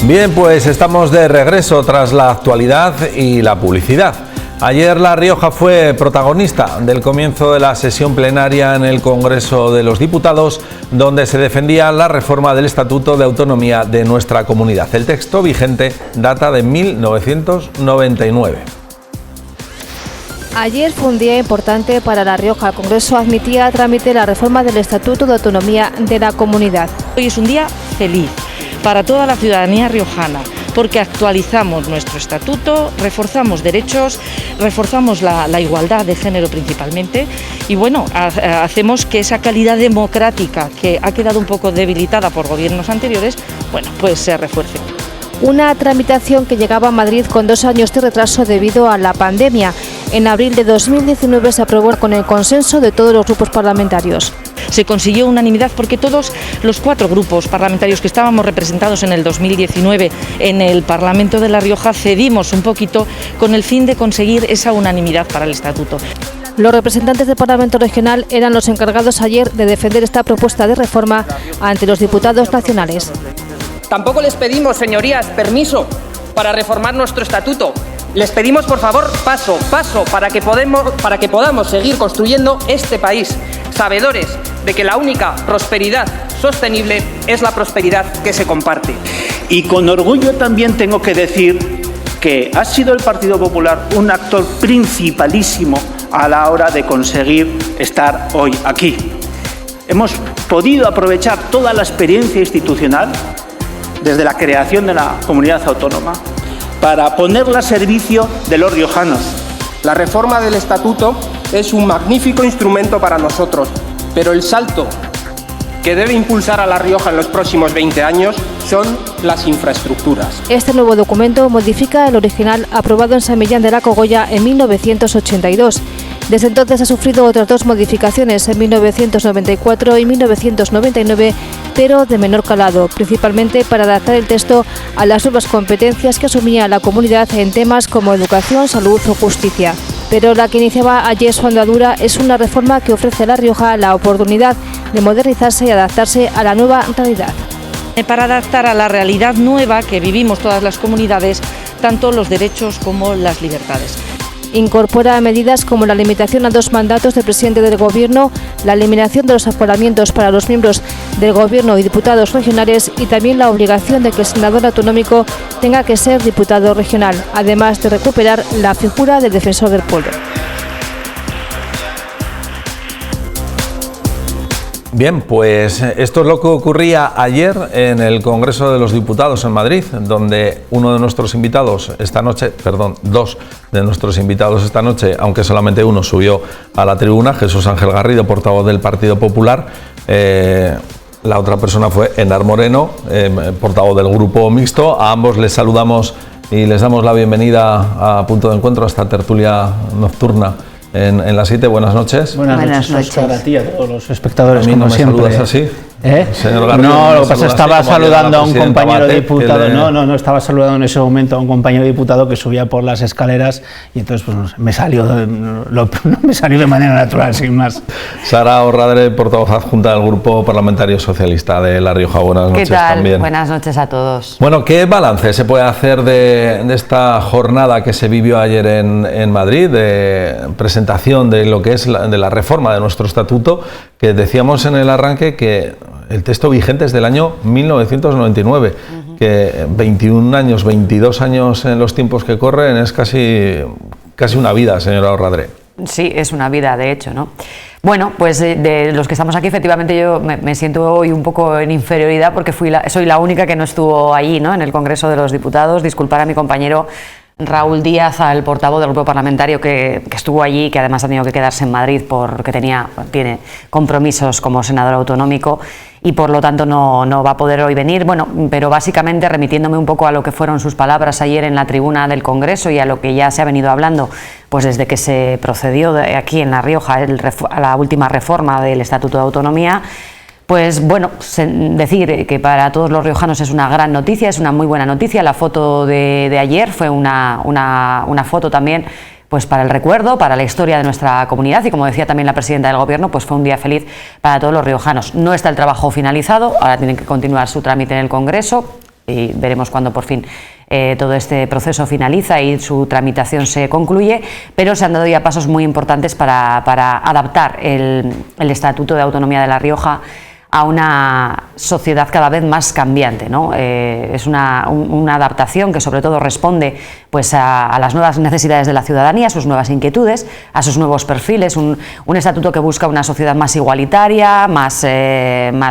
Bien, pues estamos de regreso tras la actualidad y la publicidad. Ayer La Rioja fue protagonista del comienzo de la sesión plenaria en el Congreso de los Diputados, donde se defendía la reforma del Estatuto de Autonomía de nuestra comunidad. El texto vigente data de 1999. Ayer fue un día importante para La Rioja. El Congreso admitía a trámite la reforma del Estatuto de Autonomía de la comunidad. Hoy es un día feliz para toda la ciudadanía riojana, porque actualizamos nuestro estatuto, reforzamos derechos, reforzamos la igualdad de género principalmente y bueno, hacemos que esa calidad democrática que ha quedado un poco debilitada por gobiernos anteriores, bueno, pues se refuerce. Una tramitación que llegaba a Madrid con 2 años de retraso debido a la pandemia. En abril de 2019 se aprobó con el consenso de todos los grupos parlamentarios. Se consiguió unanimidad porque todos los 4 grupos parlamentarios que estábamos representados en el 2019 en el Parlamento de La Rioja cedimos un poquito con el fin de conseguir esa unanimidad para el Estatuto. Los representantes del Parlamento Regional eran los encargados ayer de defender esta propuesta de reforma ante los diputados nacionales. Tampoco les pedimos, señorías, permiso para reformar nuestro estatuto. Les pedimos, por favor, paso a paso para que podamos seguir construyendo este país, sabedores de que la única prosperidad sostenible es la prosperidad que se comparte. Y con orgullo también tengo que decir que ha sido el Partido Popular un actor principalísimo a la hora de conseguir estar hoy aquí. Hemos podido aprovechar toda la experiencia institucional desde la creación de la comunidad autónoma para ponerla a servicio de los riojanos. La reforma del Estatuto es un magnífico instrumento para nosotros, pero el salto que debe impulsar a La Rioja en los próximos 20 años son las infraestructuras. Este nuevo documento modifica el original aprobado en San Millán de la Cogolla en 1982. Desde entonces ha sufrido otras 2 modificaciones en 1994 y 1999, pero de menor calado, principalmente para adaptar el texto a las nuevas competencias que asumía la comunidad en temas como educación, salud o justicia. Pero la que iniciaba ayer su andadura es una reforma que ofrece a La Rioja la oportunidad de modernizarse y adaptarse a la nueva realidad. Para adaptar a la realidad nueva que vivimos todas las comunidades, tanto los derechos como las libertades. Incorpora medidas como la limitación a 2 mandatos del presidente del Gobierno, la eliminación de los aforamientos para los miembros del Gobierno y diputados regionales y también la obligación de que el senador autonómico tenga que ser diputado regional, además de recuperar la figura del defensor del pueblo. Bien, pues esto es lo que ocurría ayer en el Congreso de los Diputados en Madrid, donde uno de nuestros invitados esta noche, dos de nuestros invitados esta noche, aunque solamente uno subió a la tribuna, Jesús Ángel Garrido, portavoz del Partido Popular. La otra persona fue Enar Moreno, portavoz del Grupo Mixto. A ambos les saludamos y les damos la bienvenida a Punto de Encuentro, a esta tertulia nocturna en la 7. Buenas noches. Buenas noches. Para ti, a todos los espectadores, a mí como no me siempre. saludas así. Señor Garrido, no, lo que pasa es que estaba saludando a un compañero diputado. No, estaba saludando en ese momento a un compañero diputado que subía por las escaleras y entonces pues me salió de manera natural, sin más. Sara Orradre, portavoz adjunta del Grupo Parlamentario Socialista de La Rioja. Buenas noches. ¿Qué tal? También. Buenas noches a todos. Bueno, ¿qué balance se puede hacer de esta jornada que se vivió ayer en Madrid, de presentación de lo que es de la reforma de nuestro estatuto, que decíamos en el arranque que el texto vigente es del año 1999, que 21 años, 22 años en los tiempos que corren es casi una vida, señora Orradre. Sí, es una vida, de hecho, ¿no? Bueno, pues de los que estamos aquí, efectivamente yo me siento hoy un poco en inferioridad porque soy la única que no estuvo allí, ¿no?, en el Congreso de los Diputados. Disculpar a mi compañero Raúl Díaz, al portavoz del grupo parlamentario que estuvo allí, que además ha tenido que quedarse en Madrid porque tiene compromisos como senador autonómico y por lo tanto no va a poder hoy venir. Bueno, pero básicamente remitiéndome un poco a lo que fueron sus palabras ayer en la tribuna del Congreso y a lo que ya se ha venido hablando pues desde que se procedió aquí en La Rioja a la última reforma del Estatuto de Autonomía. Pues bueno, decir que para todos los riojanos es una gran noticia, es una muy buena noticia. La foto de ayer fue una foto también pues para el recuerdo, para la historia de nuestra comunidad y, como decía también la presidenta del Gobierno, pues fue un día feliz para todos los riojanos. No está el trabajo finalizado, ahora tienen que continuar su trámite en el Congreso. y veremos cuando por fin todo este proceso finaliza y su tramitación se concluye, pero se han dado ya pasos muy importantes para adaptar el Estatuto de Autonomía de La Rioja a una sociedad cada vez más cambiante, ¿no? Es una adaptación que sobre todo responde pues, a las nuevas necesidades de la ciudadanía, a sus nuevas inquietudes, a sus nuevos perfiles, un estatuto que busca una sociedad más igualitaria, más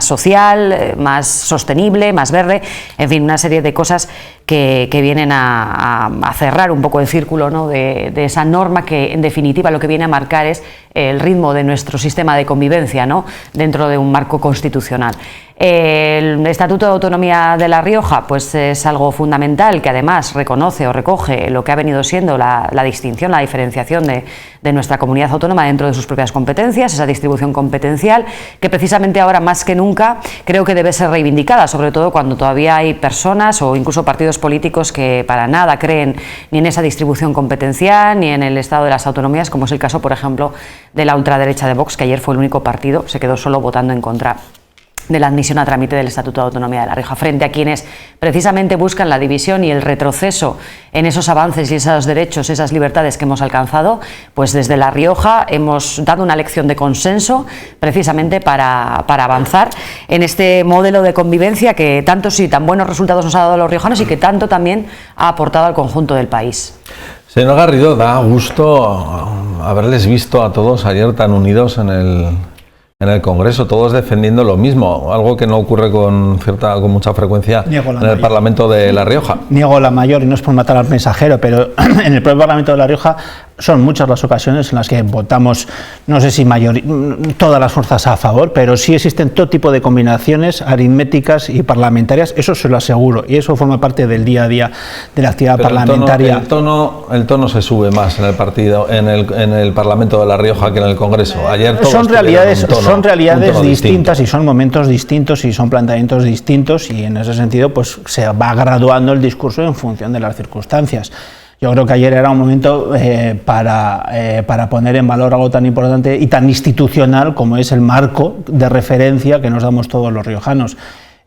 social, más sostenible, más verde, en fin, una serie de cosas que vienen a cerrar un poco el círculo, ¿no? de esa norma que en definitiva lo que viene a marcar es el ritmo de nuestro sistema de convivencia, ¿no? Dentro de un marco constitucional. El Estatuto de Autonomía de La Rioja pues es algo fundamental que además reconoce o recoge lo que ha venido siendo la distinción, la diferenciación de nuestra comunidad autónoma dentro de sus propias competencias, esa distribución competencial que precisamente ahora más que nunca creo que debe ser reivindicada, sobre todo cuando todavía hay personas o incluso partidos políticos que para nada creen ni en esa distribución competencial ni en el estado de las autonomías, como es el caso, por ejemplo, de la ultraderecha de Vox, que ayer fue el único partido, se quedó solo votando en contra de la admisión a trámite del Estatuto de Autonomía de La Rioja, frente a quienes precisamente buscan la división y el retroceso en esos avances y esos derechos, esas libertades que hemos alcanzado, pues desde La Rioja hemos dado una lección de consenso precisamente para avanzar en este modelo de convivencia que tantos y tan buenos resultados nos ha dado a los riojanos y que tanto también ha aportado al conjunto del país. Señor Garrido, da gusto haberles visto a todos ayer tan unidos en el Congreso, todos defendiendo lo mismo, algo que no ocurre con mucha frecuencia en el Parlamento de La Rioja. Niego la mayor, y no es por matar al mensajero, pero en el propio Parlamento de La Rioja son muchas las ocasiones en las que votamos, no sé si todas las fuerzas a favor, pero sí existen todo tipo de combinaciones aritméticas y parlamentarias, eso se lo aseguro, y eso forma parte del día a día de la actividad parlamentaria. El tono se sube más en el Parlamento de La Rioja que en el Congreso. Ayer todos son realidades distintas y son momentos distintos y son planteamientos distintos, y en ese sentido pues se va graduando el discurso en función de las circunstancias. Yo creo que ayer era un momento para poner en valor algo tan importante y tan institucional como es el marco de referencia que nos damos todos los riojanos.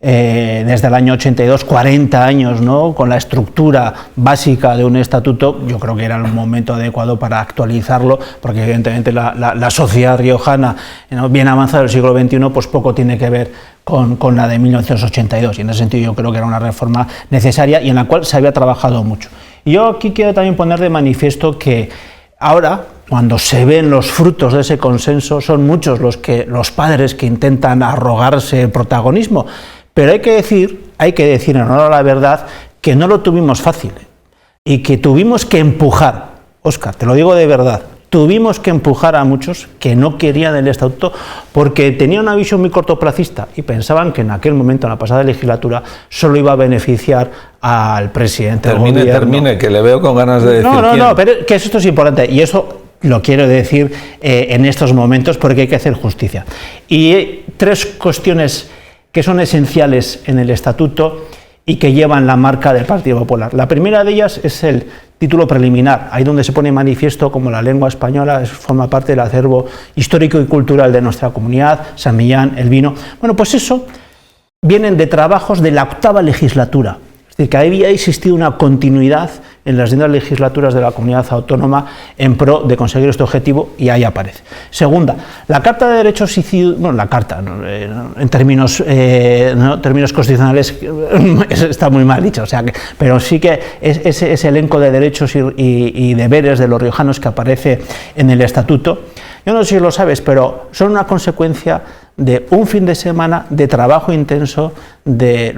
Desde el año 82, 40 años, ¿no? Con la estructura básica de un estatuto, yo creo que era el momento adecuado para actualizarlo, porque evidentemente la sociedad riojana, ¿no? Bien avanzada del siglo XXI, pues poco tiene que ver con la de 1982, y en ese sentido yo creo que era una reforma necesaria y en la cual se había trabajado mucho. Y yo aquí quiero también poner de manifiesto que ahora, cuando se ven los frutos de ese consenso, son muchos los padres que intentan arrogarse protagonismo, pero hay que decir en honor a la verdad que no lo tuvimos fácil y que tuvimos que empujar, Óscar, te lo digo de verdad, tuvimos que empujar a muchos que no querían el estatuto porque tenían una visión muy cortoplacista y pensaban que en aquel momento, en la pasada legislatura, solo iba a beneficiar al presidente del gobierno. Termine, que le veo con ganas de decir No, pero que esto es importante y eso lo quiero decir en estos momentos porque hay que hacer justicia. Y tres cuestiones que son esenciales en el estatuto y que llevan la marca del Partido Popular. La primera de ellas es el título preliminar, ahí donde se pone manifiesto como la lengua española forma parte del acervo histórico y cultural de nuestra comunidad, San Millán, el vino. Bueno, pues eso vienen de trabajos de la octava legislatura, es decir, que había existido una continuidad en las distintas legislaturas de la comunidad autónoma en pro de conseguir este objetivo, y ahí aparece. Segunda, la Carta de Derechos y Ciudadanos, bueno, la Carta, en términos constitucionales está muy mal dicho, o sea, pero sí que ese elenco de derechos y deberes de los riojanos que aparece en el Estatuto, yo no sé si lo sabes, pero son una consecuencia de un fin de semana de trabajo intenso de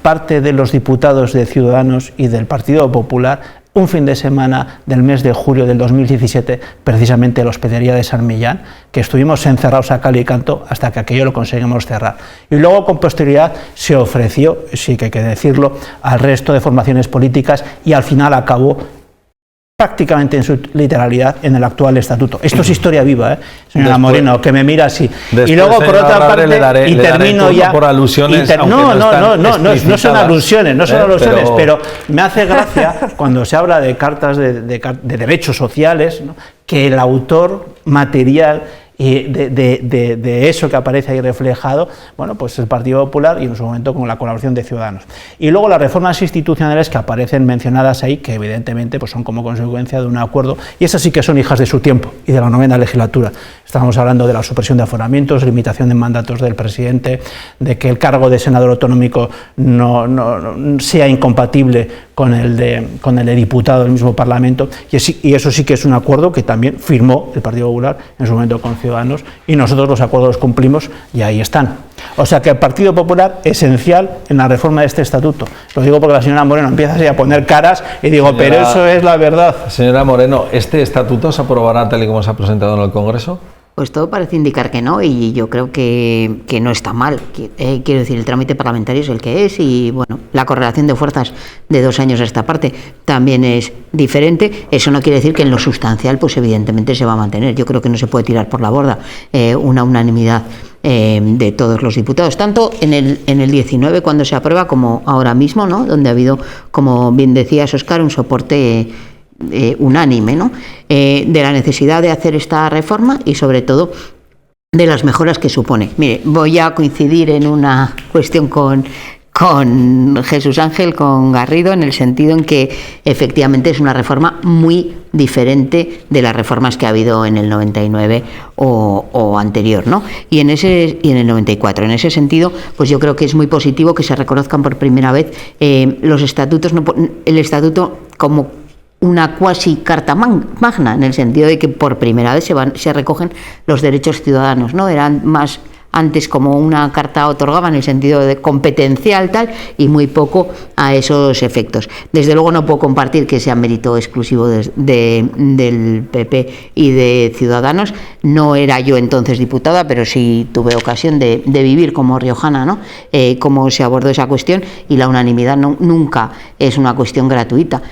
parte de los diputados de Ciudadanos y del Partido Popular, un fin de semana del mes de julio del 2017, precisamente en la hospedería de San Millán, que estuvimos encerrados a cal y canto hasta que aquello lo conseguimos cerrar. Y luego con posterioridad se ofreció, sí que hay que decirlo, al resto de formaciones políticas y al final acabó prácticamente en su literalidad en el actual estatuto. Esto es historia viva, señora Moreno, que me mira así. Después, y luego, por otra parte, y termino ya por alusiones. No son alusiones, pero me hace gracia cuando se habla de cartas de derechos sociales, ¿no? Que el autor material y de eso que aparece ahí reflejado, bueno, pues el Partido Popular y en su momento con la colaboración de Ciudadanos. Y luego las reformas institucionales que aparecen mencionadas ahí, que evidentemente pues son como consecuencia de un acuerdo, y esas sí que son hijas de su tiempo y de la 9ª legislatura. Estamos hablando de la supresión de aforamientos, limitación de mandatos del presidente, de que el cargo de senador autonómico no sea incompatible con el de diputado del mismo Parlamento, y eso sí que es un acuerdo que también firmó el Partido Popular en su momento con Ciudadanos, y nosotros los acuerdos los cumplimos y ahí están. O sea que el Partido Popular, esencial en la reforma de este estatuto. Lo digo porque la señora Moreno empieza así a poner caras y digo, señora, pero eso es la verdad. Señora Moreno, ¿este estatuto se aprobará tal y como se ha presentado en el Congreso? Pues todo parece indicar que no, y yo creo que no está mal. Quiero decir, el trámite parlamentario es el que es, y bueno, la correlación de fuerzas de 2 años a esta parte también es diferente. Eso no quiere decir que en lo sustancial, pues evidentemente se va a mantener. Yo creo que no se puede tirar por la borda una unanimidad de todos los diputados, tanto en el 19 cuando se aprueba como ahora mismo, ¿no? Donde ha habido, como bien decías, Óscar, un soporte unánime, ¿no? De la necesidad de hacer esta reforma y sobre todo de las mejoras que supone. Mire, voy a coincidir en una cuestión con Jesús Ángel, con Garrido, en el sentido en que efectivamente es una reforma muy diferente de las reformas que ha habido en el 99 o anterior, ¿no? Y en el 94. En ese sentido, pues yo creo que es muy positivo que se reconozcan por primera vez los estatutos, el estatuto como una cuasi carta magna, en el sentido de que por primera vez se recogen los derechos ciudadanos, ¿no? Eran más antes como una carta otorgada en el sentido de competencial tal, y muy poco a esos efectos. Desde luego no puedo compartir que sea mérito exclusivo del PP y de Ciudadanos. No era yo entonces diputada, pero sí tuve ocasión de vivir como riojana, ¿no? Cómo se abordó esa cuestión, y la unanimidad nunca es una cuestión gratuita.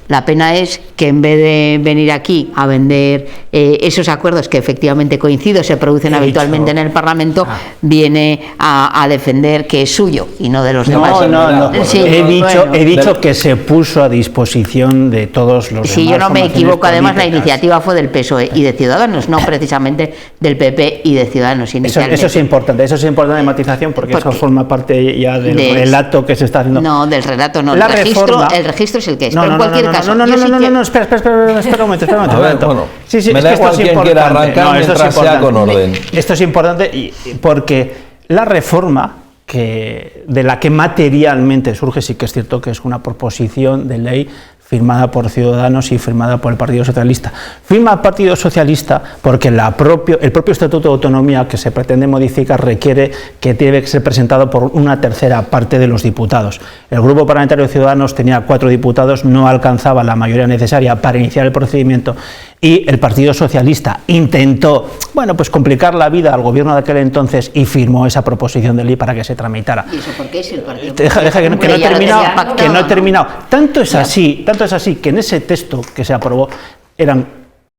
La pena es que en vez de venir aquí a vender esos acuerdos que efectivamente coincido, se producen habitualmente en el Parlamento, viene a defender que es suyo y no de los demás. No. Sí, he dicho que se puso a disposición de todos los demás. Si yo no me equivoco, además la iniciativa fue del PSOE y de Ciudadanos, no precisamente del PP y de Ciudadanos inicialmente. Eso es importante de matización, porque eso forma parte ya del relato que se está haciendo. No, del relato no. El registro es el que es. Pero en cualquier caso. No, espera un momento. Bueno, sí, me da igual quien quiera arrancar mientras sea con orden. Esto es importante porque la reforma de la que materialmente surge, sí que es cierto que es una proposición de ley firmada por Ciudadanos y firmada por el Partido Socialista. Firma el Partido Socialista porque el propio Estatuto de Autonomía que se pretende modificar requiere que debe ser presentado por una tercera parte de los diputados. El Grupo Parlamentario de Ciudadanos tenía 4 diputados, no alcanzaba la mayoría necesaria para iniciar el procedimiento, y el Partido Socialista intentó, pues complicar la vida al gobierno de aquel entonces y firmó esa proposición de ley para que se tramitara. ¿Y eso por qué? Si el Partido Deja que no he terminado. Tanto es así que en ese texto que se aprobó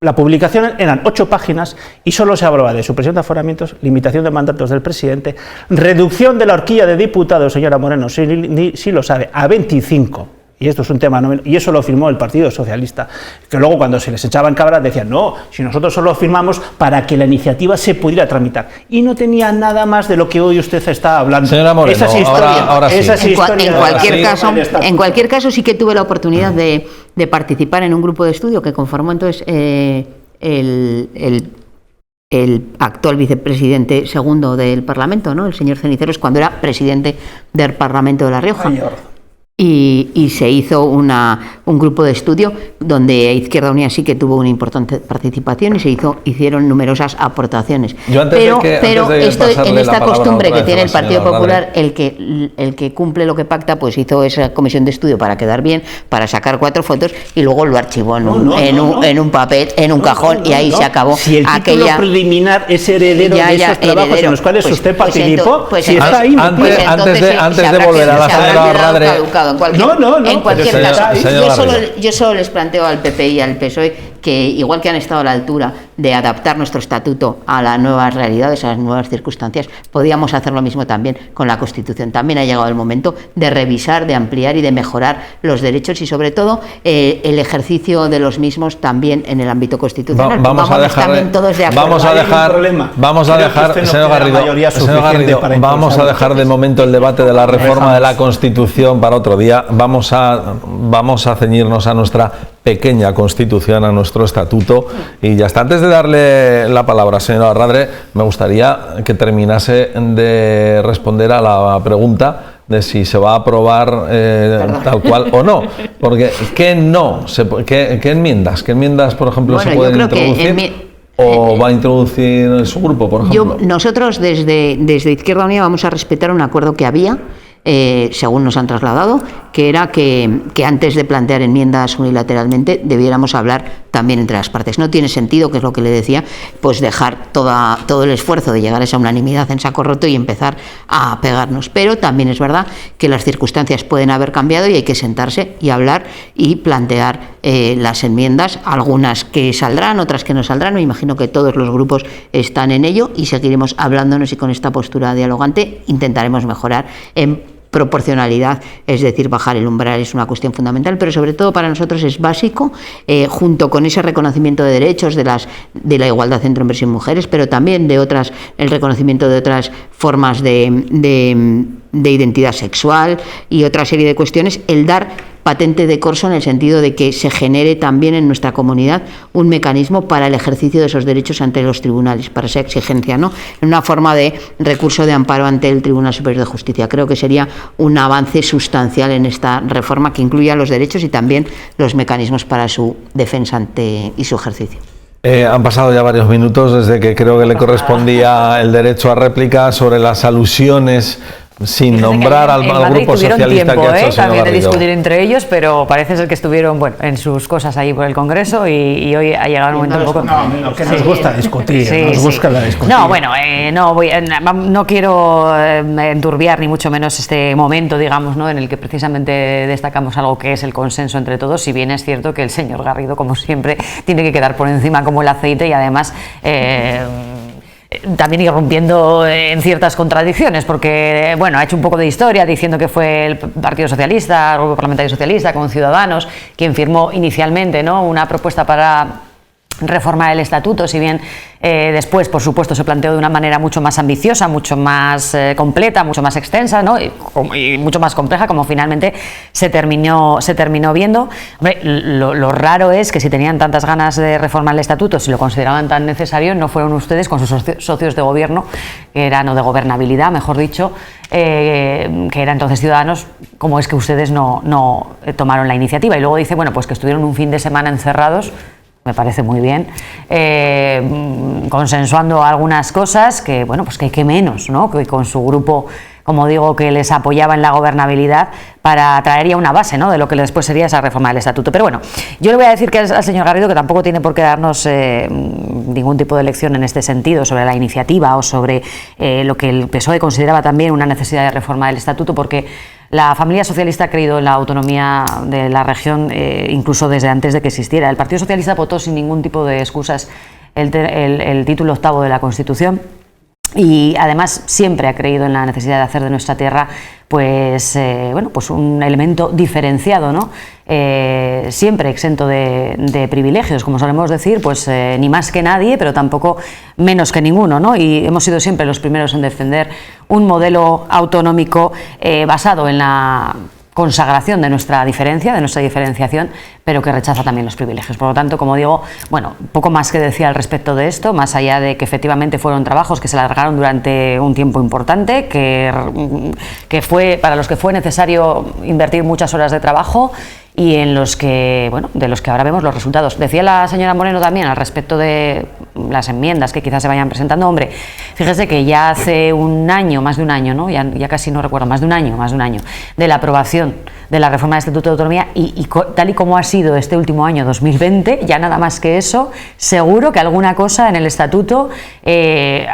la publicación eran 8 páginas y solo se hablaba de supresión de aforamientos, limitación de mandatos del presidente, reducción de la horquilla de diputados, señora Moreno, si lo sabe, a 25. Y esto es un tema, y eso lo firmó el Partido Socialista, que luego cuando se les echaba en cabra decían, no, si nosotros solo firmamos para que la iniciativa se pudiera tramitar. Y no tenía nada más de lo que hoy usted está hablando. Señora Moreno, esa es historia. Ahora sí. En cualquier caso sí que tuve la oportunidad de participar en un grupo de estudio que conformó entonces el actual vicepresidente segundo del Parlamento, ¿no? El señor Ceniceros, cuando era presidente del Parlamento de La Rioja. Y se hizo un grupo de estudio donde Izquierda Unida sí que tuvo una importante participación y se hicieron numerosas aportaciones. Pero en esta costumbre que tiene el Partido Popular, el que cumple lo que pacta, pues hizo esa comisión de estudio para quedar bien, para sacar 4 fotos y luego lo archivó en un papel, en un cajón, y ahí se acabó. Si el título preliminar es heredero de esos trabajos en los cuales usted participó, si está ahí. Antes de volver a la señora Radre. En cualquier caso, yo solo les planteo al PP y al PSOE que, igual que han estado a la altura de adaptar nuestro estatuto a las nuevas realidades, a las nuevas circunstancias, podíamos hacer lo mismo también con la Constitución. También ha llegado el momento de revisar, de ampliar y de mejorar los derechos y sobre todo el ejercicio de los mismos también en el ámbito constitucional. Vamos a dejar, señor Garrido, vamos a dejar de momento el debate de la reforma de la Constitución para otro día. Vamos a ceñirnos a nuestra pequeña Constitución, a nuestro estatuto y ya está. Antes de darle la palabra, señora Radre, me gustaría que terminase de responder a la pregunta de si se va a aprobar tal cual o no, porque ¿qué enmiendas, por ejemplo, se pueden introducir? ¿O va a introducir su grupo, por ejemplo? Nosotros desde Izquierda Unida vamos a respetar un acuerdo que había, según nos han trasladado, que era que antes de plantear enmiendas unilateralmente debiéramos hablar también entre las partes. No tiene sentido, que es lo que le decía, pues dejar todo el esfuerzo de llegar a esa unanimidad en saco roto y empezar a pegarnos. Pero también es verdad que las circunstancias pueden haber cambiado y hay que sentarse y hablar y plantear las enmiendas, algunas que saldrán, otras que no saldrán. Me imagino que todos los grupos están en ello y seguiremos hablándonos y con esta postura dialogante intentaremos mejorar en proporcionalidad, es decir, bajar el umbral es una cuestión fundamental, pero sobre todo para nosotros es básico, junto con ese reconocimiento de derechos de la igualdad entre hombres y mujeres, pero también de el reconocimiento de otras formas de identidad sexual y otra serie de cuestiones, el dar patente de corso en el sentido de que se genere también en nuestra comunidad un mecanismo para el ejercicio de esos derechos ante los tribunales, para esa exigencia, ¿no? En una forma de recurso de amparo ante el Tribunal Superior de Justicia. Creo que sería un avance sustancial en esta reforma que incluya los derechos y también los mecanismos para su defensa y su ejercicio. Han pasado ya varios minutos desde que creo que le correspondía el derecho a réplica sobre las alusiones sin nombrar al grupo socialista tiempo, que ha hecho el señor también de Garrido. discutir entre ellos, pero parece ser que estuvieron en sus cosas ahí por el Congreso y hoy ha llegado el momento un poco... Que nos gusta discutir, nos gusta la discusión. No quiero enturbiar ni mucho menos este momento, digamos, ¿no?, en el que precisamente destacamos algo que es el consenso entre todos, si bien es cierto que el señor Garrido, como siempre, tiene que quedar por encima como el aceite y además... también irrumpiendo en ciertas contradicciones, porque ha hecho un poco de historia diciendo que fue el Partido Socialista, el Grupo Parlamentario Socialista, con Ciudadanos, quien firmó inicialmente, ¿no?, una propuesta para reformar el estatuto, si bien después, por supuesto, se planteó de una manera mucho más ambiciosa, mucho más completa, mucho más extensa, ¿no?, y mucho más compleja, como finalmente se terminó viendo. Hombre, lo raro es que si tenían tantas ganas de reformar el estatuto, si lo consideraban tan necesario, no fueron ustedes con sus socios de gobierno, que eran, o de gobernabilidad, mejor dicho, que era entonces Ciudadanos, como es que ustedes no tomaron la iniciativa. Y luego dice, pues que estuvieron un fin de semana encerrados. Me parece muy bien, consensuando algunas cosas que, que menos, ¿no?, que con su grupo, como digo, que les apoyaba en la gobernabilidad para traer ya una base, ¿no?, de lo que después sería esa reforma del estatuto. Pero yo le voy a decir que al señor Garrido que tampoco tiene por qué darnos ningún tipo de lección en este sentido sobre la iniciativa o sobre lo que el PSOE consideraba también una necesidad de reforma del estatuto, porque la familia socialista ha creído en la autonomía de la región incluso desde antes de que existiera. El Partido Socialista votó sin ningún tipo de excusas el título 8º de la Constitución y además siempre ha creído en la necesidad de hacer de nuestra tierra pues un elemento diferenciado, ¿no? Siempre exento de privilegios, como solemos decir, ni más que nadie, pero tampoco menos que ninguno, ¿no? Y hemos sido siempre los primeros en defender un modelo autonómico basado en la consagración de nuestra diferencia, de nuestra diferenciación, pero que rechaza también los privilegios. Por lo tanto, como digo, poco más que decir al respecto de esto, más allá de que efectivamente fueron trabajos que se alargaron durante un tiempo importante, que fue para los que fue necesario invertir muchas horas de trabajo y en los que, de los que ahora vemos los resultados. Decía la señora Moreno también al respecto de las enmiendas que quizás se vayan presentando. Hombre, fíjese que ya hace un año, más de un año, ¿no?, ya casi no recuerdo, más de un año de la aprobación de la reforma del Estatuto de Autonomía y tal y como ha sido este último año 2020, ya nada más que eso, seguro que alguna cosa en el Estatuto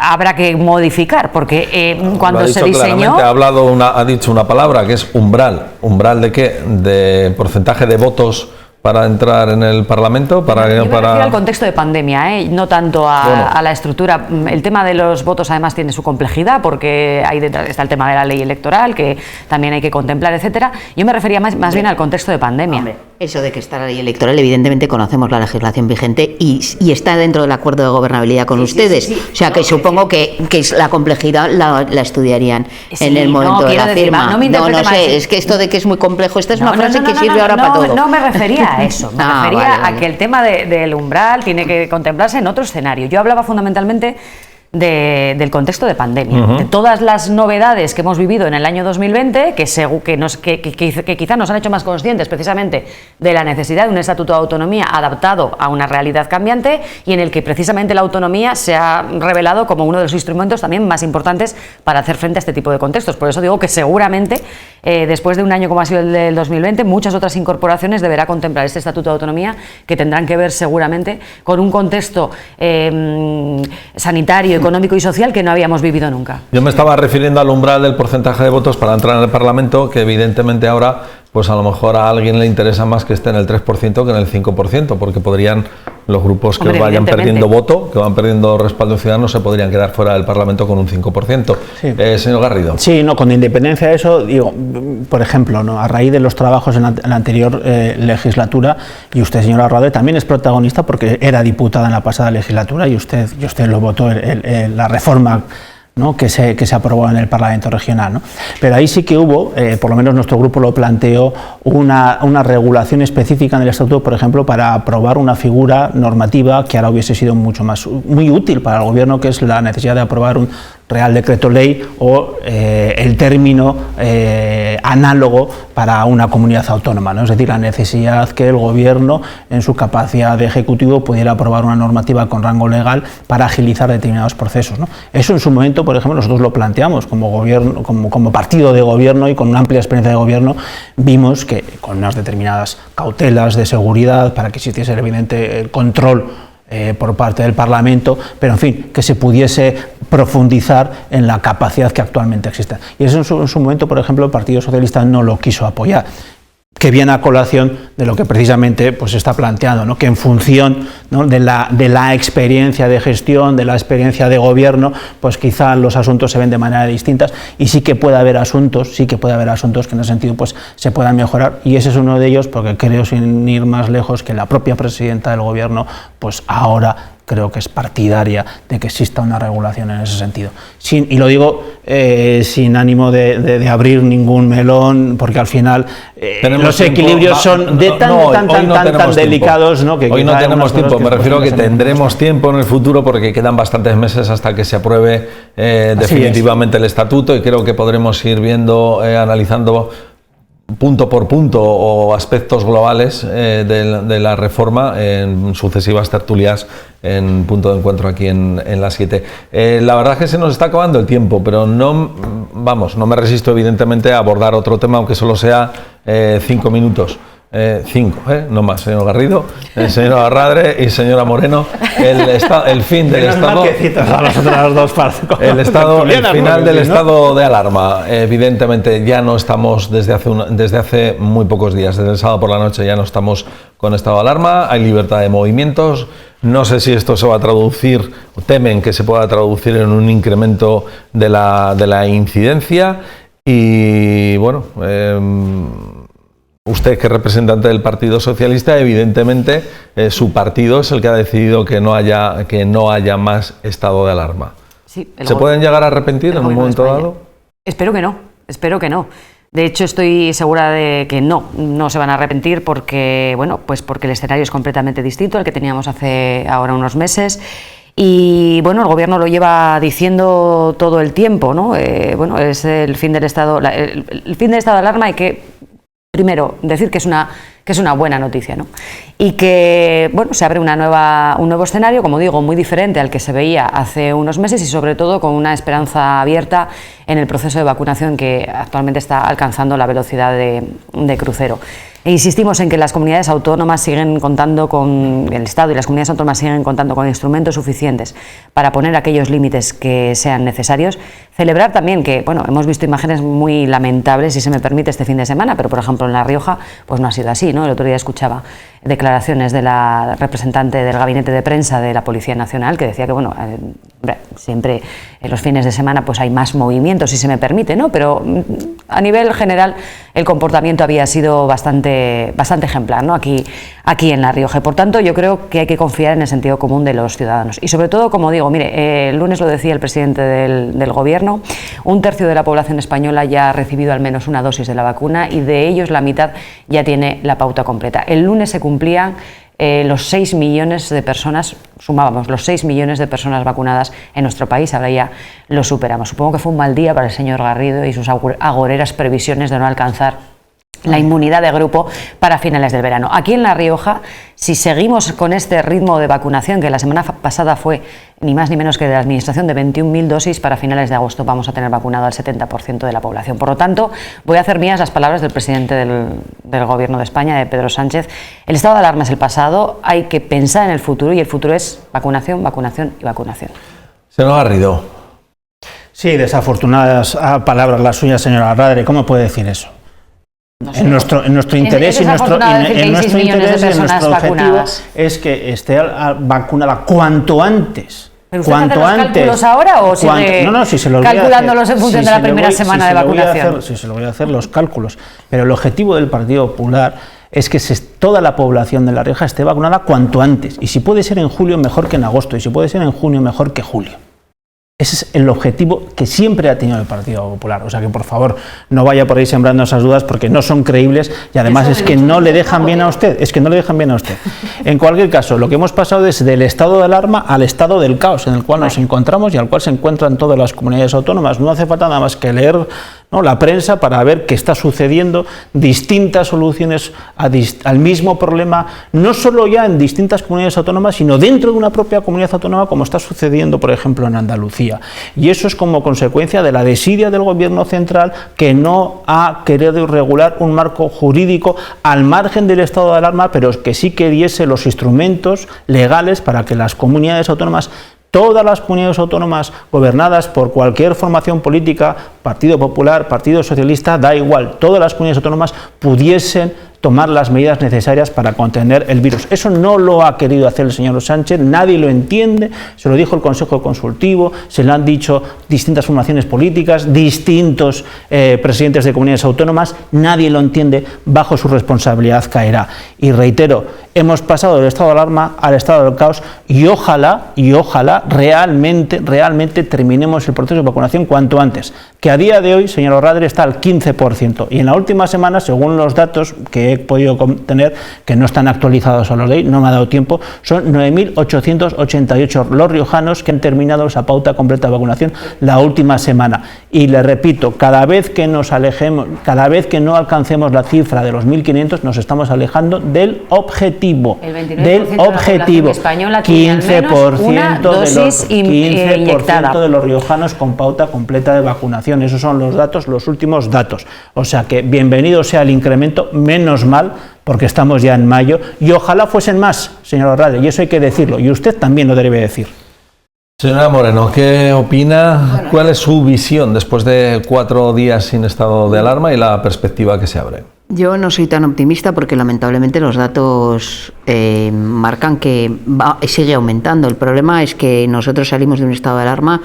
habrá que modificar, porque cuando se diseñó... Ha dicho una palabra que es umbral. ¿Umbral de qué? De porcentaje de votos para entrar en el Parlamento? Yo me refiero al contexto de pandemia, no tanto a la estructura. El tema de los votos además tiene su complejidad porque ahí está el tema de la ley electoral que también hay que contemplar, etcétera. Yo me refería más bien al contexto de pandemia. Hombre, eso de que está la ley electoral, evidentemente conocemos la legislación vigente y está dentro del acuerdo de gobernabilidad con ustedes. Sí. O sea que supongo que la complejidad la estudiarían en el momento de la firma. No sé, es que esto de que es muy complejo, esta es una frase que sirve ahora para todo. No me refería a eso, me refería a que el tema del umbral tiene que contemplarse en otro escenario. Yo hablaba fundamentalmente del contexto de pandemia, de todas las novedades que hemos vivido en el año 2020, que quizá nos han hecho más conscientes precisamente de la necesidad de un estatuto de autonomía adaptado a una realidad cambiante y en el que precisamente la autonomía se ha revelado como uno de los instrumentos también más importantes para hacer frente a este tipo de contextos. Por eso digo que seguramente después de un año como ha sido el del 2020, muchas otras incorporaciones deberá contemplar este estatuto de autonomía que tendrán que ver seguramente con un contexto sanitario, económico y social que no habíamos vivido nunca. Yo me estaba refiriendo al umbral del porcentaje de votos para entrar en el Parlamento, que evidentemente ahora, pues a lo mejor a alguien le interesa más que esté en el 3% que en el 5%, porque podrían los grupos que vayan perdiendo voto, que van perdiendo respaldo ciudadano, se podrían quedar fuera del Parlamento con un 5%. Sí. Señor Garrido. Sí, no, con independencia de eso, digo, por ejemplo, ¿no? A raíz de los trabajos en la anterior legislatura, y usted, señora Radé, también es protagonista porque era diputada en la pasada legislatura y usted lo votó la reforma, ¿no? que se aprobó en el Parlamento Regional, ¿no? Pero ahí sí que hubo, por lo menos nuestro grupo lo planteó, una regulación específica en el Estatuto, por ejemplo, para aprobar una figura normativa que ahora hubiese sido muy útil para el Gobierno, que es la necesidad de aprobar un Real Decreto Ley o el término análogo para una comunidad autónoma, ¿no? Es decir, la necesidad que el Gobierno, en su capacidad de ejecutivo, pudiera aprobar una normativa con rango legal para agilizar determinados procesos, ¿no? Eso en su momento, por ejemplo, nosotros lo planteamos como gobierno, como partido de gobierno y con una amplia experiencia de gobierno, vimos que con unas determinadas cautelas de seguridad para que existiese evidente el control por parte del Parlamento, pero en fin, que se pudiese profundizar en la capacidad que actualmente existe. Y eso en su momento, por ejemplo, el Partido Socialista no lo quiso apoyar, que viene a colación de lo que precisamente pues está planteado, ¿no? Que en función, ¿no? de la experiencia de gestión, de la experiencia de gobierno, pues quizá los asuntos se ven de manera distintas y sí que puede haber asuntos que en ese sentido pues se puedan mejorar, y ese es uno de ellos, porque creo, sin ir más lejos, que la propia presidenta del gobierno pues ahora creo que es partidaria de que exista una regulación en ese sentido. Y lo digo sin ánimo de abrir ningún melón, porque al final los equilibrios son tan delicados, ¿no? Que hoy no tenemos tiempo, me refiero a que tendremos tiempo en el futuro porque quedan bastantes meses hasta que se apruebe definitivamente el estatuto, y creo que podremos ir viendo, analizando punto por punto o aspectos globales de la reforma en sucesivas tertulias en Punto de Encuentro aquí en las 7. La verdad es que se nos está acabando el tiempo, pero no me resisto evidentemente a abordar otro tema, aunque solo sea 5 minutos. 5, no más, señor Garrido, señora Radre y señora Moreno, el fin del estado, el final del estado de alarma. Evidentemente ya no estamos desde hace muy pocos días, desde el sábado por la noche ya no estamos con estado de alarma, hay libertad de movimientos. No sé si esto se va a traducir, temen que se pueda traducir en un incremento de la incidencia y bueno, usted, que es representante del Partido Socialista, evidentemente su partido es el que ha decidido que no haya más estado de alarma. Sí, ¿se pueden llegar a arrepentir en un momento dado? Espero que no. De hecho, estoy segura de que no se van a arrepentir porque el escenario es completamente distinto al que teníamos hace ahora unos meses. Y bueno, el Gobierno lo lleva diciendo todo el tiempo, ¿no? Es el fin del estado, el fin del estado de alarma. Hay que primero decir que es una buena noticia, ¿no? Y que se abre un nuevo escenario, como digo, muy diferente al que se veía hace unos meses y sobre todo con una esperanza abierta en el proceso de vacunación que actualmente está alcanzando la velocidad de crucero. E insistimos en que las comunidades autónomas siguen contando con el Estado y las comunidades autónomas siguen contando con instrumentos suficientes para poner aquellos límites que sean necesarios. Celebrar también que, hemos visto imágenes muy lamentables, si se me permite, este fin de semana, pero por ejemplo en La Rioja pues no ha sido así, ¿no? El otro día escuchaba declaraciones de la representante del gabinete de prensa de la Policía Nacional, que decía que, bueno, siempre en los fines de semana pues hay más movimientos, si se me permite, ¿no? Pero a nivel general el comportamiento había sido bastante ejemplar, ¿no? Aquí en La Rioja. Y por tanto, yo creo que hay que confiar en el sentido común de los ciudadanos. Y sobre todo, como digo, mire, el lunes lo decía el presidente del Gobierno, 1/3 de la población española ya ha recibido al menos una dosis de la vacuna y de ellos la mitad ya tiene la pauta completa. El lunes se cumplían los 6 millones de personas, sumábamos los 6 millones de personas vacunadas en nuestro país, ahora ya lo superamos. Supongo que fue un mal día para el señor Garrido y sus agoreras previsiones de no alcanzar la inmunidad de grupo para finales del verano. Aquí en La Rioja, si seguimos con este ritmo de vacunación, que la semana pasada fue ni más ni menos que de la administración de 21.000 dosis, para finales de agosto vamos a tener vacunado al 70% de la población. Por lo tanto, voy a hacer mías las palabras del presidente del Gobierno de España, de Pedro Sánchez. El estado de alarma es el pasado, hay que pensar en el futuro y el futuro es vacunación, vacunación y vacunación. Señor Garrido. Sí, desafortunadas palabras las suyas, señora Radre. ¿Cómo puede decir eso? No sé, en nuestro interés y nuestro objetivo es que esté vacunada cuanto antes. ¿Pero usted hace los cálculos ahora o sigue calculándolos en función de la primera semana de vacunación? Sí, se lo voy a hacer los cálculos. Pero el objetivo del Partido Popular es que toda la población de La Rioja esté vacunada cuanto antes. Y si puede ser en julio, mejor que en agosto. Y si puede ser en junio, mejor que julio. Ese es el objetivo que siempre ha tenido el Partido Popular. O sea que, por favor, no vaya por ahí sembrando esas dudas porque no son creíbles y además es que no le dejan bien a usted. Es que no le dejan bien a usted. En cualquier caso, lo que hemos pasado es del estado de alarma al estado del caos en el cual nos encontramos y al cual se encuentran todas las comunidades autónomas. No hace falta nada más que leer la prensa para ver qué está sucediendo, distintas soluciones al mismo problema, no solo ya en distintas comunidades autónomas, sino dentro de una propia comunidad autónoma, como está sucediendo, por ejemplo, en Andalucía. Y eso es como consecuencia de la desidia del Gobierno central, que no ha querido regular un marco jurídico al margen del estado de alarma, pero que sí que diese los instrumentos legales para que las comunidades autónomas, todas las comunidades autónomas gobernadas por cualquier formación política, Partido Popular, Partido Socialista, da igual, todas las comunidades autónomas pudiesen tomar las medidas necesarias para contener el virus. Eso no lo ha querido hacer el señor Sánchez, nadie lo entiende, se lo dijo el Consejo Consultivo, se lo han dicho distintas formaciones políticas, distintos presidentes de comunidades autónomas, nadie lo entiende, bajo su responsabilidad caerá. Y reitero, hemos pasado del estado de alarma al estado del caos y ojalá realmente terminemos el proceso de vacunación cuanto antes, que a día de hoy, señor Orradre, está al 15%, y en la última semana, según los datos que he podido tener, que no están actualizados a los de hoy, no me ha dado tiempo, son 9.888 los riojanos que han terminado esa pauta completa de vacunación la última semana. Y le repito, cada vez que nos alejemos, cada vez que no alcancemos la cifra de los 1.500, nos estamos alejando del objetivo. El 29% de la población española tiene al menos una dosis inyectada. 15% de los riojanos con pauta completa de vacunación. Esos son los datos, los últimos datos. O sea que bienvenido sea el incremento, menos mal, porque estamos ya en mayo, y ojalá fuesen más, señor Orradre, y eso hay que decirlo, y usted también lo debe decir. Señora Moreno, ¿qué opina? ¿Cuál es su visión después de 4 días sin estado de alarma y la perspectiva que se abre? Yo no soy tan optimista porque lamentablemente los datos marcan que sigue aumentando. El problema es que nosotros salimos de un estado de alarma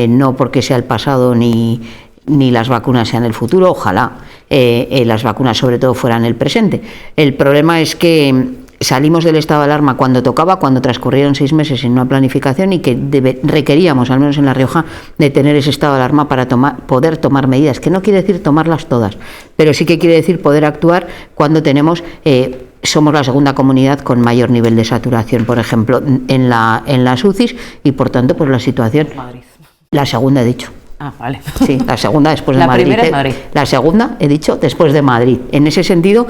no porque sea el pasado ni las vacunas sean el futuro, ojalá las vacunas sobre todo fueran el presente. El problema es que salimos del estado de alarma cuando tocaba, cuando transcurrieron 6 meses sin una planificación y que requeríamos, al menos en La Rioja, de tener ese estado de alarma para poder tomar medidas, que no quiere decir tomarlas todas, pero sí que quiere decir poder actuar cuando tenemos... somos la segunda comunidad con mayor nivel de saturación, por ejemplo, en las UCIs, y por tanto, pues la situación... Madrid. La segunda, he dicho. Ah, vale. Sí, la segunda después de Madrid. La primera es Madrid. La segunda, he dicho, después de Madrid. En ese sentido,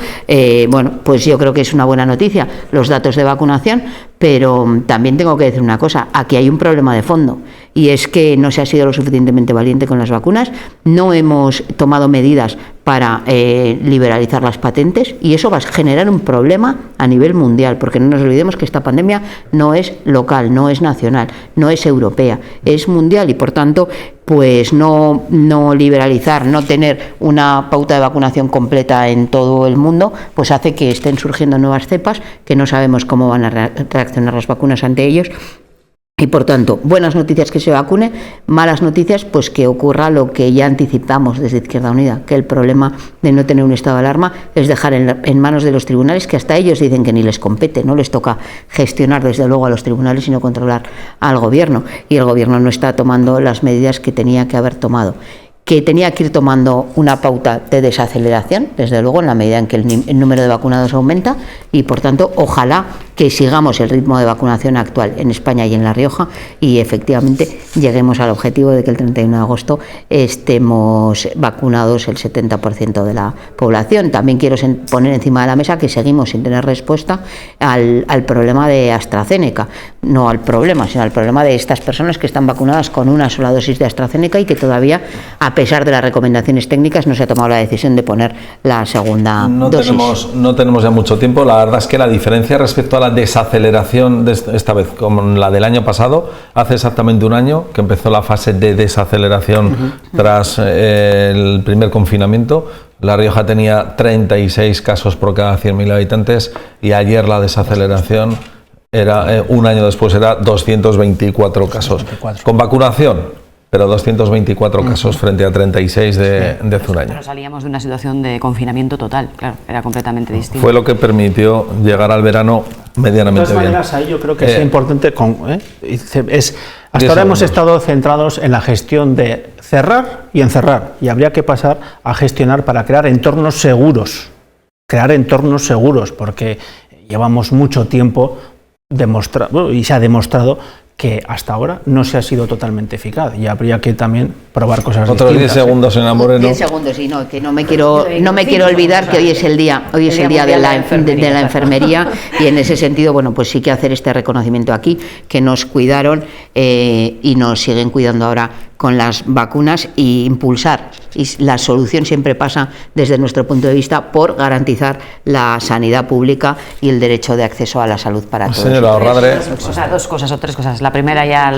bueno, pues yo creo que es una buena noticia los datos de vacunación, pero también tengo que decir una cosa, aquí hay un problema de fondo, y es que no se ha sido lo suficientemente valiente con las vacunas, no hemos tomado medidas para liberalizar las patentes, y eso va a generar un problema a nivel mundial, porque no nos olvidemos que esta pandemia no es local, no es nacional, no es europea, es mundial, y por tanto pues no liberalizar, no tener una pauta de vacunación completa en todo el mundo, pues hace que estén surgiendo nuevas cepas que no sabemos cómo van a reaccionar las vacunas ante ellos. Y por tanto, buenas noticias que se vacune, malas noticias pues que ocurra lo que ya anticipamos desde Izquierda Unida, que el problema de no tener un estado de alarma es dejar en manos de los tribunales, que hasta ellos dicen que ni les compete, no les toca gestionar desde luego a los tribunales, sino controlar al gobierno, y el gobierno no está tomando las medidas que tenía que haber tomado. Que tenía que ir tomando una pauta de desaceleración, desde luego, en la medida en que el número de vacunados aumenta, y por tanto ojalá que sigamos el ritmo de vacunación actual en España y en La Rioja, y efectivamente lleguemos al objetivo de que el 31 de agosto estemos vacunados el 70% de la población. También quiero poner encima de la mesa que seguimos sin tener respuesta al problema de AstraZeneca, no al problema, sino al problema de estas personas que están vacunadas con una sola dosis de AstraZeneca y que todavía, a pesar de las recomendaciones técnicas, no se ha tomado la decisión de poner la segunda dosis. No tenemos ya mucho tiempo. La verdad es que la diferencia respecto a la desaceleración de esta vez con la del año pasado, hace exactamente un año que empezó la fase de desaceleración tras el primer confinamiento. La Rioja tenía 36 casos por cada 100.000 habitantes y ayer la desaceleración era, un año después, era 224 casos. Con vacunación, pero 224 casos frente a 36 de hace un año. Pero salíamos de una situación de confinamiento total, claro, era completamente distinto. Fue lo que permitió llegar al verano medianamente bien. De todas maneras, ahí yo creo que es importante, hasta ahora hemos estado centrados en la gestión de cerrar y encerrar, y habría que pasar a gestionar para crear entornos seguros, porque llevamos mucho tiempo demostrado, y se ha demostrado que hasta ahora no se ha sido totalmente eficaz, y habría que también probar cosas Otros distintas. 10 segundos, señora Moreno. 10 segundos, sí, no, que no me quiero olvidar que hoy es el día de la enfermería, y en ese sentido, bueno, pues sí que hacer este reconocimiento aquí, que nos cuidaron y nos siguen cuidando ahora con las vacunas, y impulsar, y la solución siempre pasa desde nuestro punto de vista por garantizar la sanidad pública y el derecho de acceso a la salud para todos. Señora Orradre. Dos cosas o tres cosas. La primera ya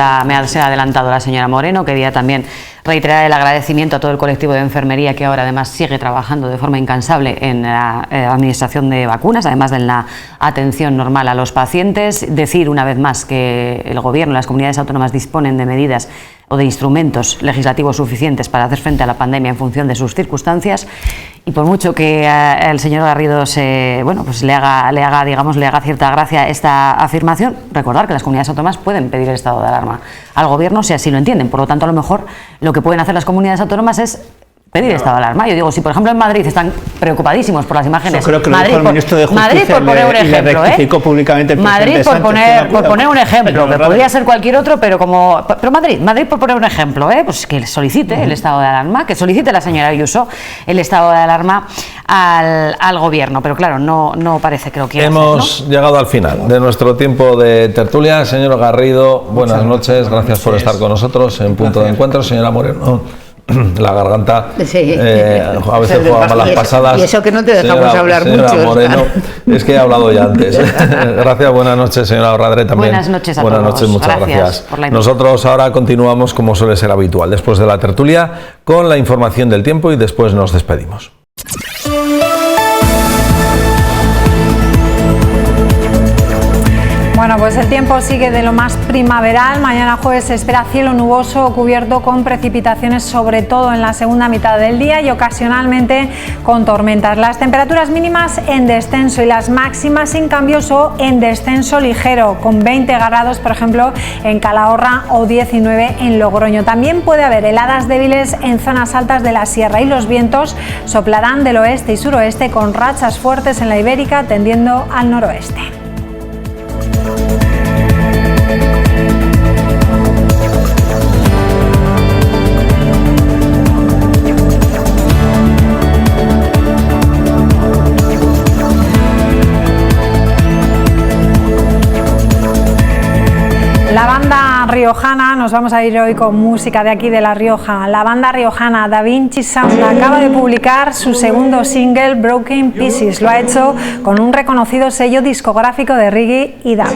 se ha adelantado la señora Moreno. Quería también reiterar el agradecimiento a todo el colectivo de enfermería, que ahora además sigue trabajando de forma incansable en la administración de vacunas, además de la atención normal a los pacientes. Decir una vez más que el Gobierno y las comunidades autónomas disponen de medidas o de instrumentos legislativos suficientes para hacer frente a la pandemia en función de sus circunstancias, y por mucho que al señor Garrido le haga cierta gracia esta afirmación, recordar que las comunidades autónomas pueden pedir el estado de alarma al Gobierno si así lo entienden. Por lo tanto, a lo mejor lo que pueden hacer las comunidades autónomas es pedir estado de alarma. Yo digo, si por ejemplo en Madrid están preocupadísimos por las imágenes, yo creo que Madrid, el ministro de Justicia, Madrid, por poner un ejemplo, rectificó públicamente el Madrid, por poner un ejemplo, que podría ser cualquier otro, pero Madrid, por poner un ejemplo, pues que solicite el estado de alarma, que solicite la señora Ayuso el estado de alarma al Gobierno, pero claro, no parece que lo quiera hacer, ¿no? Hemos llegado al final de nuestro tiempo de tertulia. Señor Garrido, buenas noches, gracias por estar con nosotros en Punto de Encuentro. Señora Moreno, la garganta a veces juega malas pasadas. Y eso que no te dejamos hablar mucho. Moreno, es que he hablado ya antes. Gracias, buenas noches, señora Orradre, también. Buenas noches a todos. Buenas noches, muchas gracias. Por la Nosotros ahora continuamos como suele ser habitual, después de la tertulia, con la información del tiempo, y después nos despedimos. Bueno, pues el tiempo sigue de lo más primaveral. Mañana jueves se espera cielo nuboso o cubierto con precipitaciones, sobre todo en la segunda mitad del día, y ocasionalmente con tormentas. Las temperaturas mínimas en descenso y las máximas sin cambios o en descenso ligero, con 20 grados, por ejemplo, en Calahorra o 19 en Logroño. También puede haber heladas débiles en zonas altas de la sierra, y los vientos soplarán del oeste y suroeste con rachas fuertes en la Ibérica tendiendo al noroeste. La banda riojana, nos vamos a ir hoy con música de aquí de La Rioja. La banda riojana Da Vinci Sound acaba de publicar su segundo single, Broken Pieces. Lo ha hecho con un reconocido sello discográfico de reggae y dub.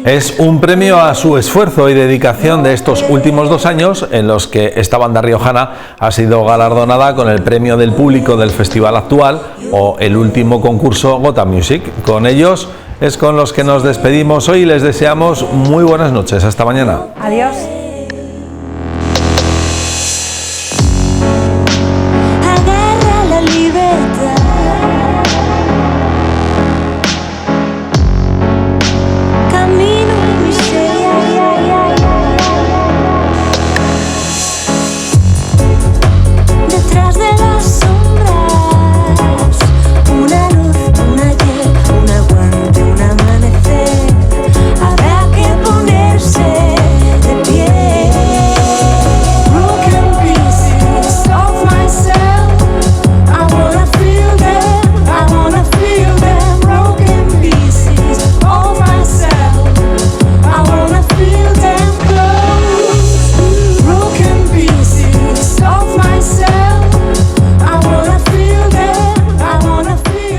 Es un premio a su esfuerzo y dedicación de estos últimos 2 años, en los que esta banda riojana ha sido galardonada con el premio del público del festival actual o el último concurso Gota Music. Con ellos es con los que nos despedimos hoy y les deseamos muy buenas noches. Hasta mañana. Adiós.